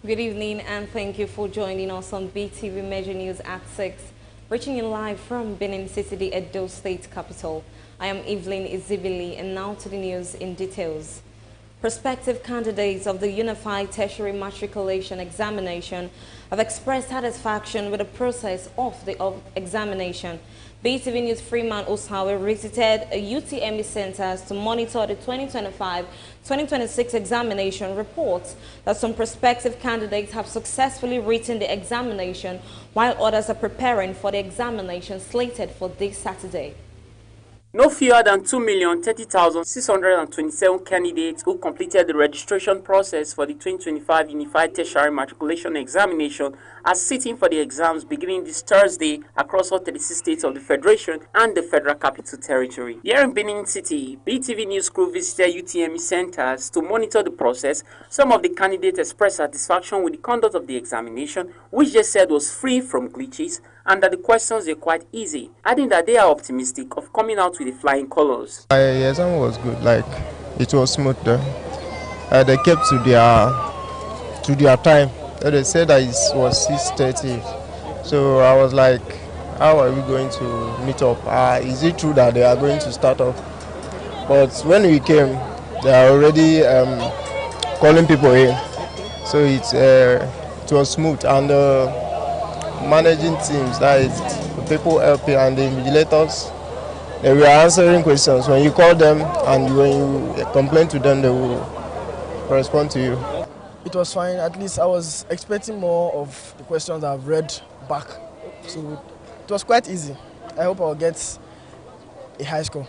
Good evening and thank you for joining us on BeeTv Major News at 6, reaching you live from Benin City, the Edo State capital. I am Evelyn Izibili and now to the news in details. Prospective candidates of the Unified Tertiary Matriculation Examination have expressed satisfaction with the process of the examination. BeeTv News Freeman Osawe visited UTME centers to monitor the 2025-2026 examination. Reports that some prospective candidates have successfully written the examination, while others are preparing for the examination slated for this Saturday. No fewer than 2,030,627 candidates who completed the registration process for the 2025 Unified Tertiary Matriculation Examination are sitting for the exams beginning this Thursday across all 36 states of the Federation and the Federal Capital Territory. Here in Benin City, BeeTv News crew visited UTME centers to monitor the process. Some of the candidates expressed satisfaction with the conduct of the examination, which they said was free from glitches and that the questions were quite easy, adding that they are optimistic of coming out with the flying colors. My exam was good, like it was smooth there. They kept to their time. They said that it was 6:30, so I was like, how are we going to meet up? Is it true that they are going to start off? But when we came, they are already calling people in, so it was smooth, and managing teams, that is the people helping and the invigilators, they were answering questions. When you call them and when you complain to them, they will respond to you. It was fine. At least I was expecting more of the questions I've read back, so it was quite easy. I hope I'll get a high score.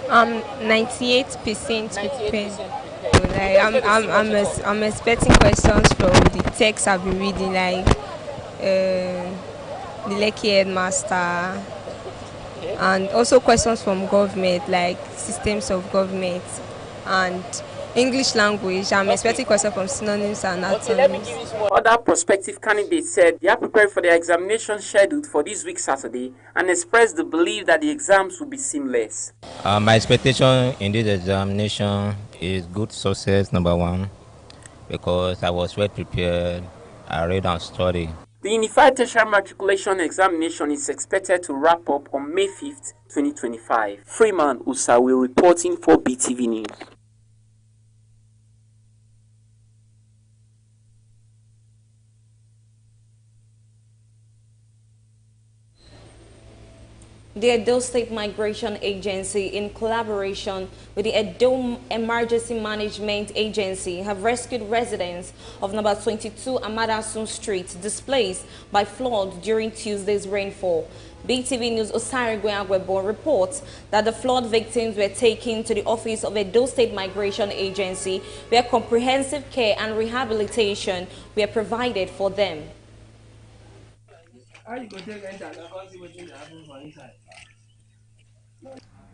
98% prepared. I'm expecting questions from the text I've been reading, like the Lekki headmaster, and also questions from government, like systems of government and English language. I'm expecting questions from synonyms and antonyms. Other prospective candidates said they are prepared for the examination scheduled for this week Saturday and expressed the belief that the exams will be seamless. My expectation in this examination is good success, number one, because I was well prepared, I read and studied. The Unified Tertiary Matriculation Examination is expected to wrap up on May 5th, 2025. Freeman Usawe reporting for BeeTv News. The Edo State Migration Agency, in collaboration with the Edo Emergency Management Agency, have rescued residents of number 22 Amadasun Street displaced by flood during Tuesday's rainfall. BeeTv News Osari Gweagwebo reports that the flood victims were taken to the office of Edo State Migration Agency, where comprehensive care and rehabilitation were provided for them.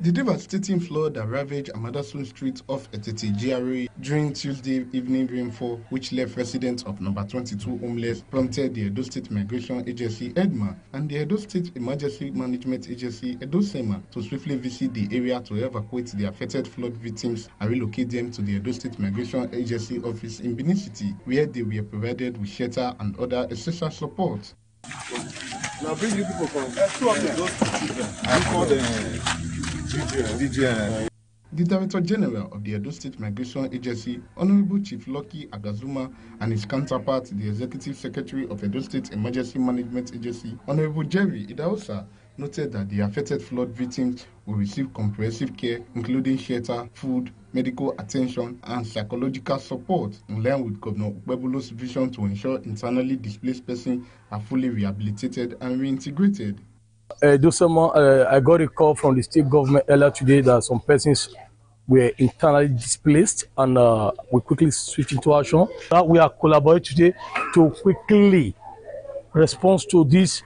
The devastating flood that ravaged Amadasun Street off Etete GRA during Tuesday evening rainfall, which left residents of number 22 homeless, prompted the Edo State Migration Agency (EDMA) and the Edo State Emergency Management Agency (EDOSEMA) to swiftly visit the area to evacuate the affected flood victims and relocate them to the Edo State Migration Agency office in Benin City, where they were provided with shelter and other essential support. Now bring you people from two of them. Those two children. I call them VGN. The Director General of the Edo State Migration Agency, Honorable Chief Lucky Agazuma, and his counterpart, the Executive Secretary of Edo State Emergency Management Agency, Honorable Jerry Idaosa, noted that the affected flood victims will receive comprehensive care, including shelter, food, medical attention, and psychological support, in line with Governor Ukwebulo's vision to ensure internally displaced persons are fully rehabilitated and reintegrated. I got a call from the state government earlier today that some persons were internally displaced, and we quickly switched into action. We are collaborating today to quickly respond to this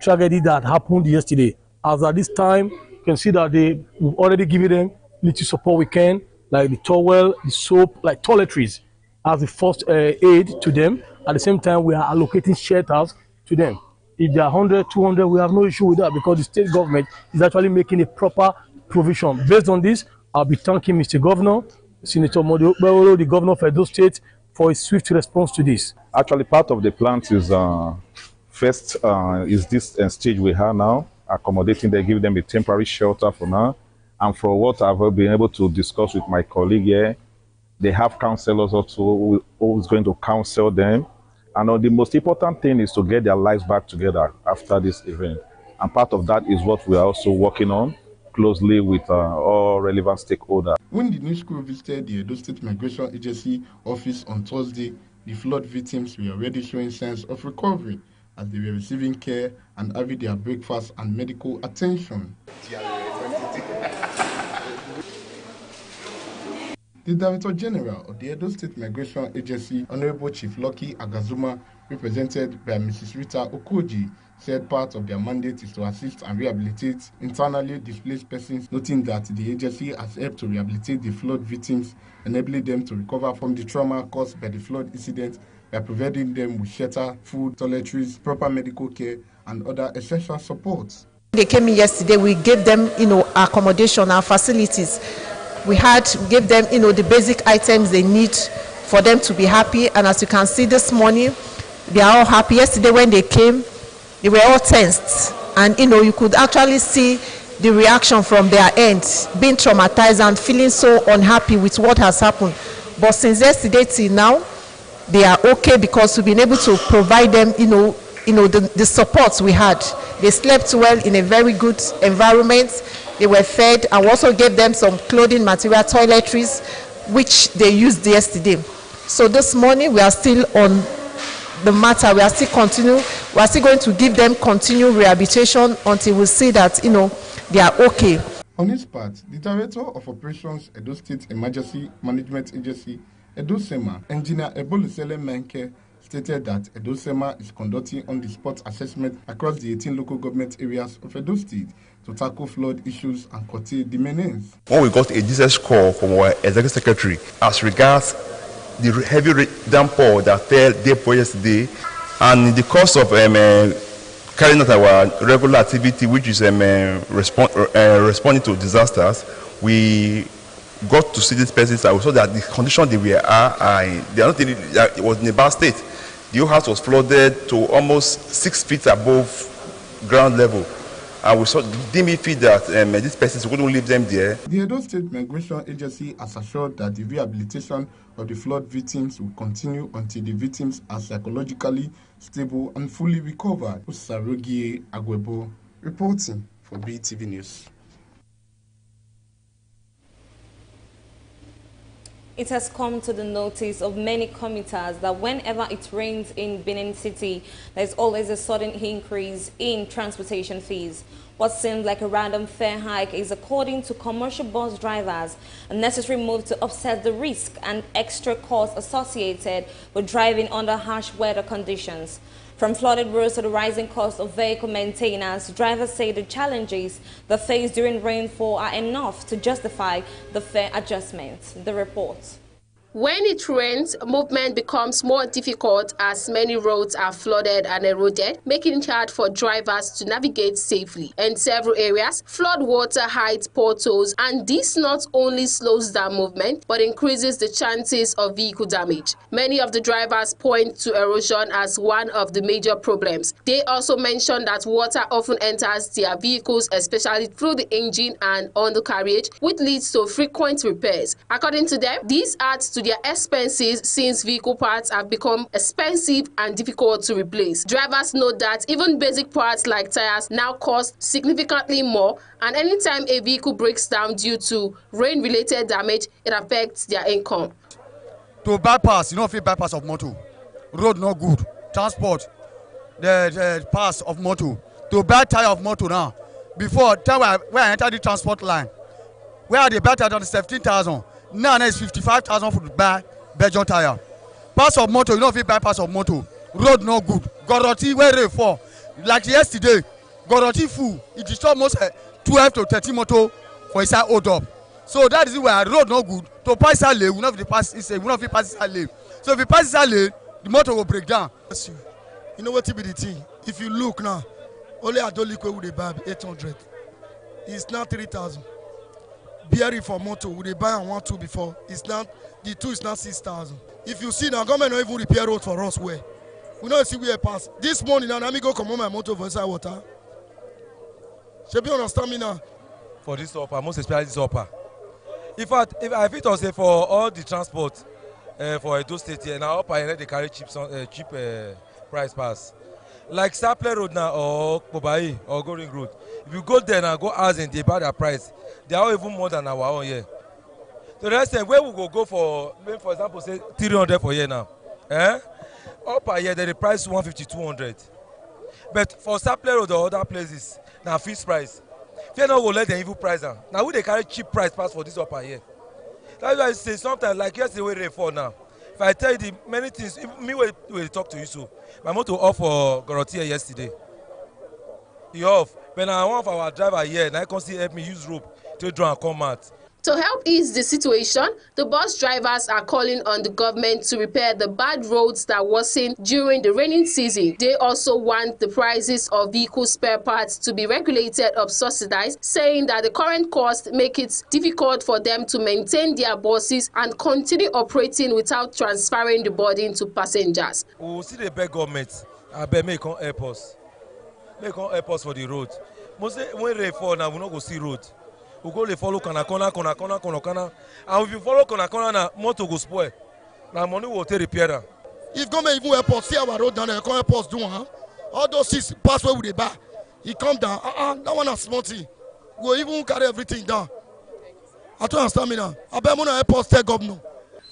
tragedy that happened yesterday. As at this time, you can see that we've already given them little support we can, like the towel, the soap, like toiletries, as the first aid to them. At the same time, we are allocating shelters to them. If there are 100, 200, we have no issue with that, because the state government is actually making a proper provision. Based on this, I'll be thanking Mr. Governor, Senator Modi Okpebholo, the Governor of Edo State, for his swift response to this. Actually, part of the plant is first is this stage we have now, accommodating them, give them a temporary shelter for now. And for what I've been able to discuss with my colleague here, they have counselors also who is going to counsel them. And the most important thing is to get their lives back together after this event. And part of that is what we are also working on closely with all relevant stakeholders. When the news crew visited the Edo State Migration Agency office on Thursday, the flood victims were already showing signs of recovery as they were receiving care and having their breakfast and medical attention. The Director General of the Edo State Migration Agency, Honorable Chief Lucky Agazuma, represented by Mrs. Rita Okoji, said part of their mandate is to assist and rehabilitate internally displaced persons, noting that the agency has helped to rehabilitate the flood victims, enabling them to recover from the trauma caused by the flood incident by providing them with shelter, food, toiletries, proper medical care, and other essential supports. They came in yesterday, we gave them, accommodation, our facilities. We gave them, the basic items they need for them to be happy. And as you can see this morning, they are all happy. Yesterday when they came, they were all tensed. And, you could actually see the reaction from their end, being traumatized and feeling so unhappy with what has happened. But since yesterday till now, they are okay because we've been able to provide them, the support we had. They slept well in a very good environment. They were fed, and we also gave them some clothing material, toiletries, which they used yesterday. So this morning we are still on the matter. We are still going to give them continued rehabilitation until we see that they are okay. On his part, the Director of Operations, Edo State Emergency Management Agency, Edo SEMA, Engineer Ebolusele Menke, stated that Edo SEMA is conducting on-the-spot assessment across the 18 local government areas of Edo State to tackle flood issues and curtail the menace. When we got a distress call from our Executive Secretary as regards the heavy downpour that fell day before yesterday, and in the course of carrying out our regular activity, which is responding to disasters, we got to see these persons and we saw that the condition they were they are not really, it was in a bad state. The whole house was flooded to almost 6 feet above ground level. And we saw dimly feel that these persons couldn't leave them there. The Edo State Migration Agency has assured that the rehabilitation of the flood victims will continue until the victims are psychologically stable and fully recovered. Usarogie Agwebo reporting for BeeTv News. It has come to the notice of many commuters that whenever it rains in Benin City, there's always a sudden increase in transportation fees. What seems like a random fare hike is, according to commercial bus drivers, a necessary move to offset the risk and extra costs associated with driving under harsh weather conditions. From flooded roads to the rising cost of vehicle maintenance, drivers say the challenges they face during rainfall are enough to justify the fare adjustments. The report. When it rains, movement becomes more difficult as many roads are flooded and eroded, making it hard for drivers to navigate safely. In several areas, flood water hides potholes, and this not only slows down movement, but increases the chances of vehicle damage. Many of the drivers point to erosion as one of the major problems. They also mention that water often enters their vehicles, especially through the engine and undercarriage, which leads to frequent repairs. According to them, this adds to their expenses since vehicle parts have become expensive and difficult to replace. Drivers note that even basic parts like tires now cost significantly more, and anytime a vehicle breaks down due to rain-related damage, it affects their income. To bypass, bypass of motor. Road no good. Transport, the pass of motor. To buy tire of motor now. Before, time when I entered the transport line, where they buy tire on 17,000. Now it's 55,000 for the buy Belgian tire. Pass of motor, if you buy pass of motor. Road no good. Goroti where they for. Like yesterday, Goroti full. It is almost 12 to 13 motor for inside hold up. So that is where road no good. To pass that lane, we not pass that lane. So if you pass that lane, the motor will break down. You know what it be the thing? If you look now, only Adolique with the buy 800. It's now 3,000. bearing for motor, we dey buy 1 2 before. It's not the 2 is not 6,000. If you see now, government not even repair road for us where. We don't see where pass. This morning now, let me go come on my motor for inside water. Should you understand me now? For this upper, most especially this upper. If I fit to say for all the transport for Edo State here, now upper they carry cheap price pass. Like Sapler Road now or Kobai or Goring Road. If you go there and go as in they buy their price, they are even more than our own here. So the rest time where we go for, maybe for example, say 300 for here now. Upper here they price 150, 200. But for Sapler Road or other places, now fixed price. If you not go let them even price them. Now we they carry cheap price pass for this upper here. That's why I say sometimes like yesterday we rainfall now. If I tell you the many things, me will talk to you so. My motor off for Gorotia yesterday. He off. When I want for our driver here, and I can see help me use rope to draw and come out. To help ease the situation, the bus drivers are calling on the government to repair the bad roads that worsen during the raining season. They also want the prices of vehicle spare parts to be regulated or subsidized, saying that the current cost make it difficult for them to maintain their buses and continue operating without transferring the burden to passengers. We will see the beg government. I bet make on help us. Make on help us for the road. Mostly when rain fall now, we not go see road. We go to follow corner, and if you follow corner, now motor go spoil. Now money will take repair. If government even help us see our road down there, come help us do all those 6 pass where we dey buy. He come down. That one is small thing. We will even carry everything down. I don't understand me now. I bet money help us tell governor.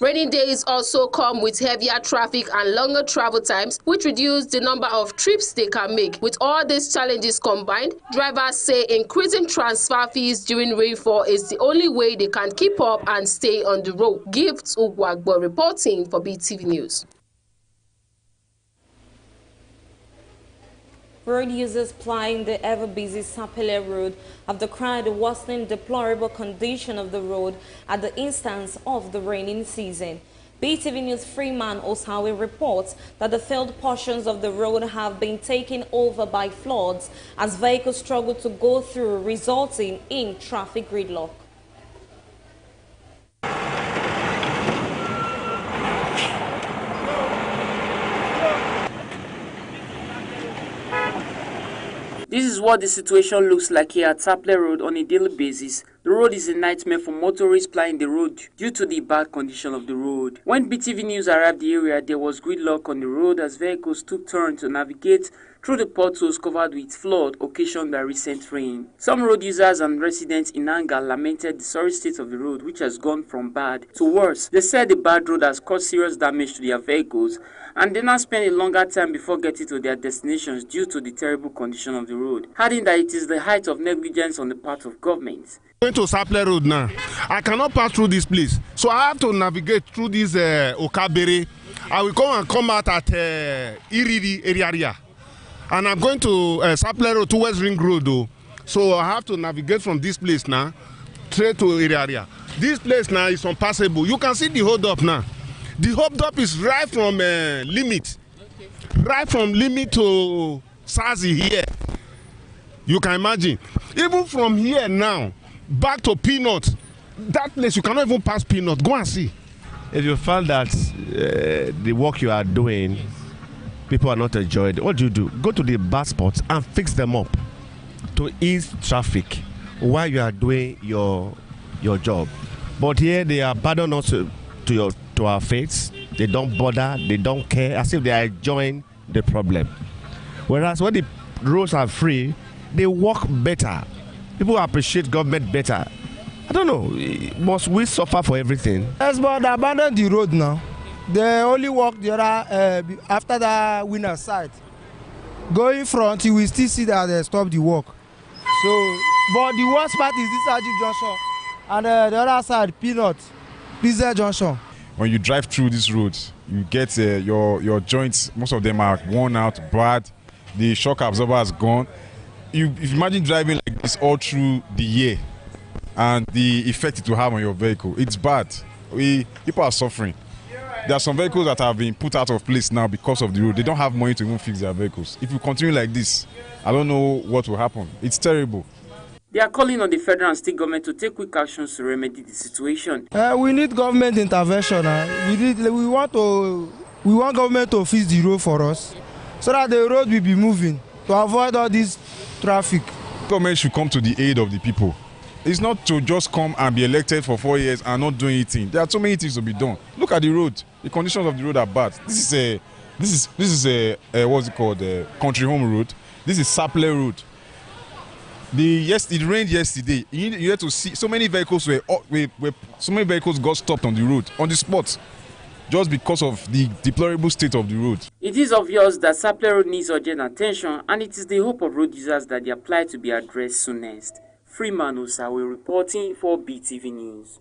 Rainy days also come with heavier traffic and longer travel times, which reduce the number of trips they can make. With all these challenges combined, drivers say increasing transfer fees during rainfall is the only way they can keep up and stay on the road. Gifts Ugwagbo reporting for BeeTv News. Road users plying the ever-busy Sapele Road have decried the worsening deplorable condition of the road at the instance of the raining season. BeeTv News Freeman Osawe reports that the failed portions of the road have been taken over by floods as vehicles struggle to go through, resulting in traffic gridlock. This is what the situation looks like here at Sapele Road on a daily basis. The road is a nightmare for motorists plying the road due to the bad condition of the road. When BeeTv News arrived the area, there was gridlock on the road as vehicles took turns to navigate through the potholes covered with flood occasioned by recent rain. Some road users and residents in anger lamented the sorry state of the road, which has gone from bad to worse. They said the bad road has caused serious damage to their vehicles, and they now spend a longer time before getting to their destinations due to the terrible condition of the road, adding that it is the height of negligence on the part of government. Going to Sapele Road now, I cannot pass through this place, so I have to navigate through this Okabere. I will come out at Iriri area. And I'm going to Sapele Road towards Ring Road though. So I have to navigate from this place now straight to area. This place now is unpassable. You can see the hold up now. The hold up is right from Limit. Right from Limit to Sazi here. You can imagine. Even from here now, back to Peanut, that place you cannot even pass Peanut. Go and see. If you found that the work you are doing, people are not enjoying it, what do? Go to the bad spots and fix them up to ease traffic while you are doing your job. But here they abandon us to our fates. They don't bother, they don't care, as if they are enjoying the problem. Whereas when the roads are free, they work better. People appreciate government better. I don't know, must we suffer for everything? Yes, but they abandon the road now. They only walk the other after the winner side. Going front, you will still see that they stop the walk. So, but the worst part is this Ajib Junction and the other side, Peanut, Pizza Junction. When you drive through these roads, you get your joints. Most of them are worn out, bad. The shock absorber is gone. You imagine driving like this all through the year, and the effect it will have on your vehicle. It's bad. People are suffering. There are some vehicles that have been put out of place now because of the road. They don't have money to even fix their vehicles. If you continue like this, I don't know what will happen. It's terrible. They are calling on the federal and state government to take quick actions to remedy the situation. We need government intervention. We want government to fix the road for us, so that the road will be moving to avoid all this traffic. Government should come to the aid of the people. It's not to just come and be elected for 4 years and not doing anything. There are so many things to be done. Look at the road. The conditions of the road are bad. This is a what's it called? Country home road. This is Sapler road. It rained yesterday. You had to see so many vehicles got stopped on the road on the spot, just because of the deplorable state of the road. It is obvious that Sapler Road needs urgent attention, and it is the hope of road users that the plight to be addressed soonest. Freeman Osawe reporting for BeeTv News.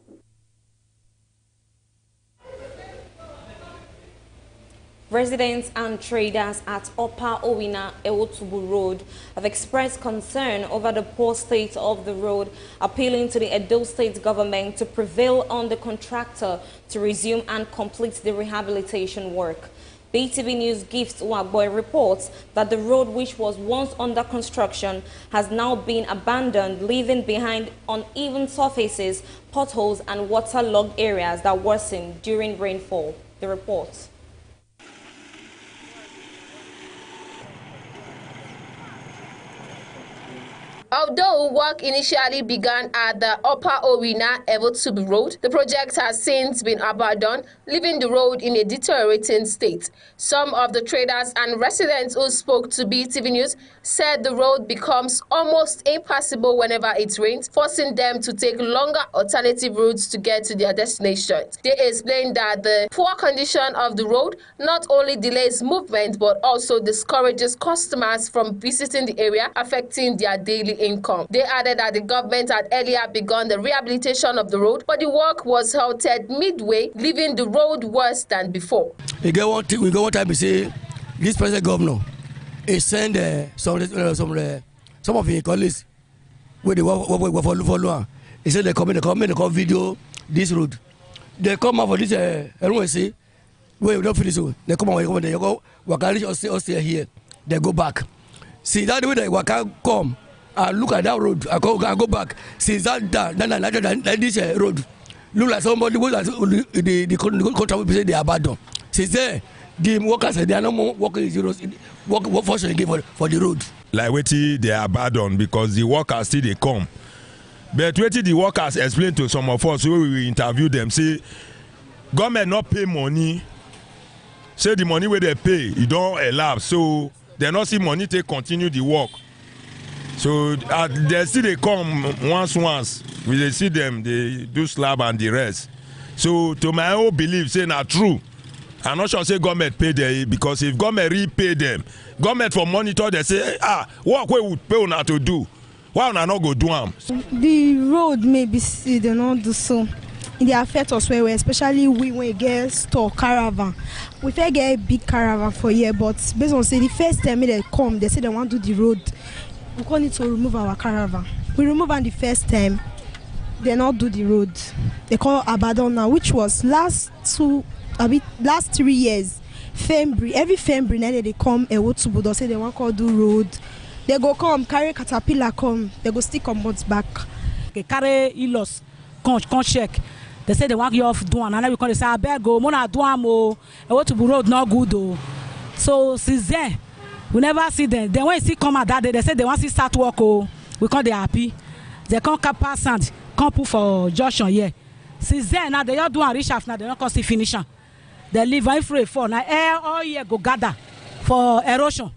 Residents and traders at Upper Owina Ewotubu Road have expressed concern over the poor state of the road, appealing to the Edo State government to prevail on the contractor to resume and complete the rehabilitation work. BeeTv News Gift Wagboy reports that the road, which was once under construction, has now been abandoned, leaving behind uneven surfaces, potholes and waterlogged areas that worsen during rainfall. The report. Although work initially began at the Upper Owina Ewotubu Road, the project has since been abandoned, leaving the road in a deteriorating state. Some of the traders and residents who spoke to BeeTv News said the road becomes almost impassable whenever it rains, forcing them to take longer alternative routes to get to their destinations. They explained that the poor condition of the road not only delays movement but also discourages customers from visiting the area, affecting their daily income. They added that the government had earlier begun the rehabilitation of the road, but the work was halted midway, leaving the road worse than before. We go one time to say this present governor is send some of his colleagues where they work for. He said they come video this road. They come out for this everyone say where we don't finish it. They come out, they go Wakari or stay here. They go back. See that way they Waka come. Look at that road. I go back. Since that this road, look like somebody who the contract will say they abandoned. Since there, the workers they are no more working work force again for the road. Like waiting they abandoned because the workers still they come. But waiting the workers explain to some of us who we interview them say government not pay money. Say the money where they pay it don't elapse, so they not see money to continue the work. So they still they come once. We they see them, they do slab and the rest. So to my own belief, say not true. I'm not sure say government pay them because if government repay them, government for monitor they say what we would pay on to do. Why not go do them? The road maybe see they not do so. It affect us well, especially when we get store caravan. We first get a big caravan for here, but based on say the first time they come, they say they want to do the road. We need to remove our caravan. We remove on the first time, they not do the road. They call abandon now, which was last 3 years. February, every February now they come Ewotubu, they say they want to do road. They go come carry caterpillar come, they go stick on months back. They carry ilos, come check. They say they want you off doing, and now we come they say I beg go, mona do am o. Ewotubu road not good though. So since then. We never see them. Then when you see come out that day, they say they want to start work. Oh, we can't they happy. They can't pass sand, can't put for junction here. Since then now they all do a reshaft now. They don't come see finish. They leave and free for now. All year go gather for erosion.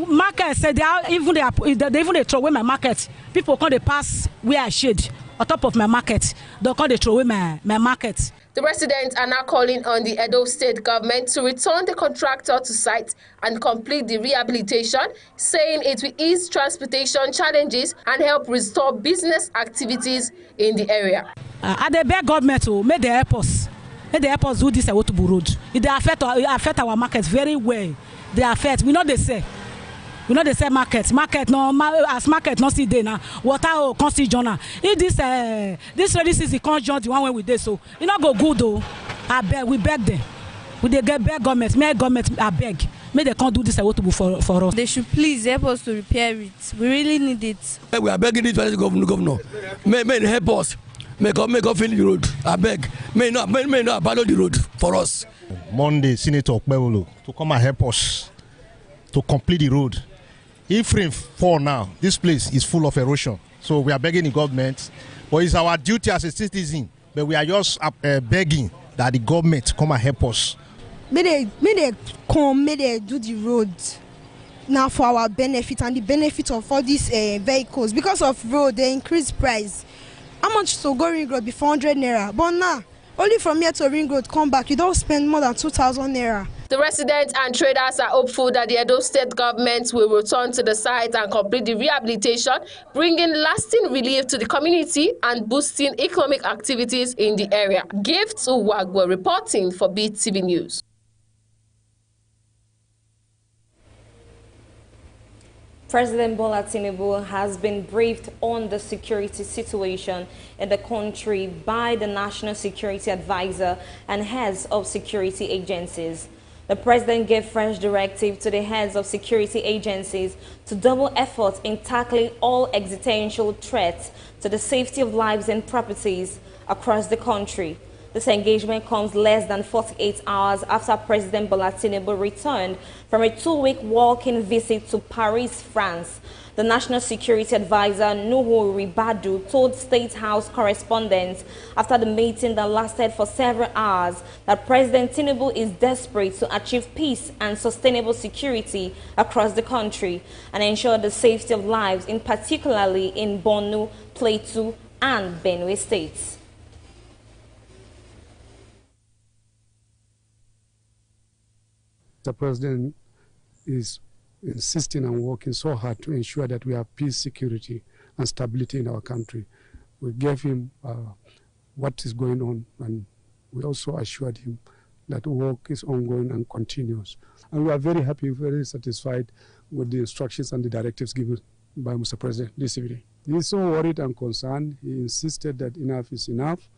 Market say they are even they throw away my market. People can't they pass where I shade on top of my market. They can't they throw away my market. The residents are now calling on the Edo State government to return the contractor to site and complete the rehabilitation, saying it will ease transportation challenges and help restore business activities in the area. They beg government to make the airports do this Ewotubu road. It affect our market very well. They affect. We know they say market no as market no see day now. Water can't see journal. If this ready season can't join the one way we did so it not go good though. I beg, we beg them. We they get beg government, make government I beg. May they can't do this for us. They should please help us to repair it. We really need it. We are begging this governor. May help us. May God finish the road. I beg. May not abandon the road for us. Monday, Senator Okpebolo to come and help us to complete the road. If rain fall now, this place is full of erosion. So we are begging the government, but it's our duty as a citizen. But we are just begging that the government come and help us. May they come, may they do the road now for our benefit and the benefit of all these vehicles. Because of road, they increase price. How much to go ring road before 100 naira? But now, only from here to ring road, come back, you don't spend more than 2,000 naira. The residents and traders are hopeful that the Edo State government will return to the site and complete the rehabilitation, bringing lasting relief to the community and boosting economic activities in the area. Gifts Uwagwe reporting for BeeTv News. President Bola Tinubu has been briefed on the security situation in the country by the National Security Advisor and heads of security agencies. The president gave fresh directive to the heads of security agencies to double efforts in tackling all existential threats to the safety of lives and properties across the country. This engagement comes less than 48 hours after President Bola Tinubu returned from a 2-week walking visit to Paris, France. The National Security Advisor, Nuhu Ribadu, told State House correspondents after the meeting that lasted for several hours that President Tinubu is desperate to achieve peace and sustainable security across the country and ensure the safety of lives, in particularly in Borno, Plateau, and Benue states. The president is insisting and working so hard to ensure that we have peace, security, and stability in our country. We gave him what is going on, and we also assured him that work is ongoing and continuous. And we are very happy, very satisfied with the instructions and the directives given by Mr. President this evening. He is so worried and concerned. He insisted that enough is enough,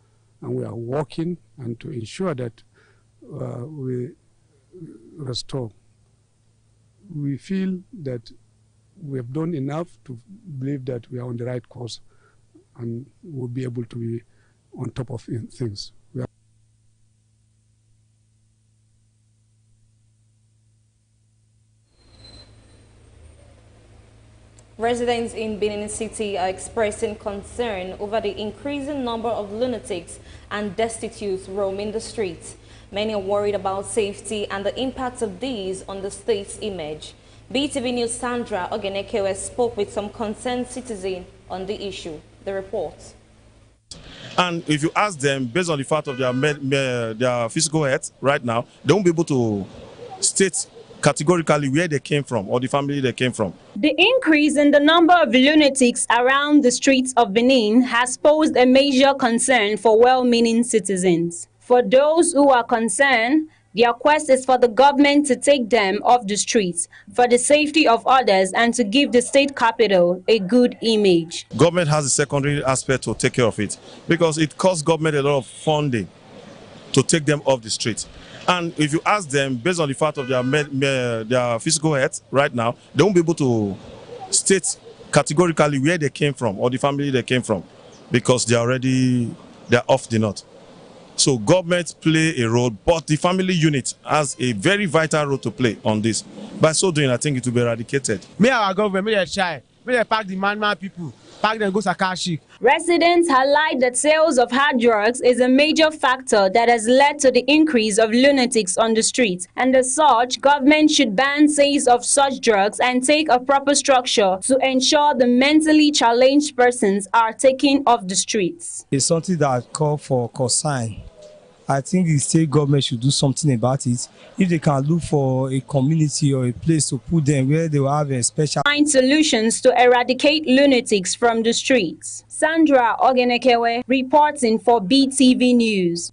and we are working and to ensure that we restore. We feel that we have done enough to believe that we are on the right course and we'll be able to be on top of things. Residents in Benin City are expressing concern over the increasing number of lunatics and destitutes roaming the streets. Many are worried about safety and the impact of these on the state's image. BeeTv News' Sandra Ogenekewe spoke with some concerned citizens on the issue. The report. And if you ask them, based on the fact of their physical health right now, they won't be able to state categorically where they came from or the family they came from. The increase in the number of lunatics around the streets of Benin has posed a major concern for well-meaning citizens. For those who are concerned, their quest is for the government to take them off the streets for the safety of others and to give the state capital a good image. Government has a secondary aspect to take care of it because it costs government a lot of funding to take them off the streets. And if you ask them, based on the fact of their physical health right now, they won't be able to state categorically where they came from or the family they came from because they're off the north. So government play a role, but the family unit has a very vital role to play on this. By so doing, I think it will be eradicated. May our government, may they try, may they pack the man people, pack them go Sakashi. Residents highlight that sales of hard drugs is a major factor that has led to the increase of lunatics on the streets. And as such, government should ban sales of such drugs and take a proper structure to ensure the mentally challenged persons are taken off the streets. It's something that calls for concern. I think the state government should do something about it. If they can look for a community or a place to put them where they will have a special... Find solutions to eradicate lunatics from the streets. Sandra Ogenekewe reporting for BeeTv News.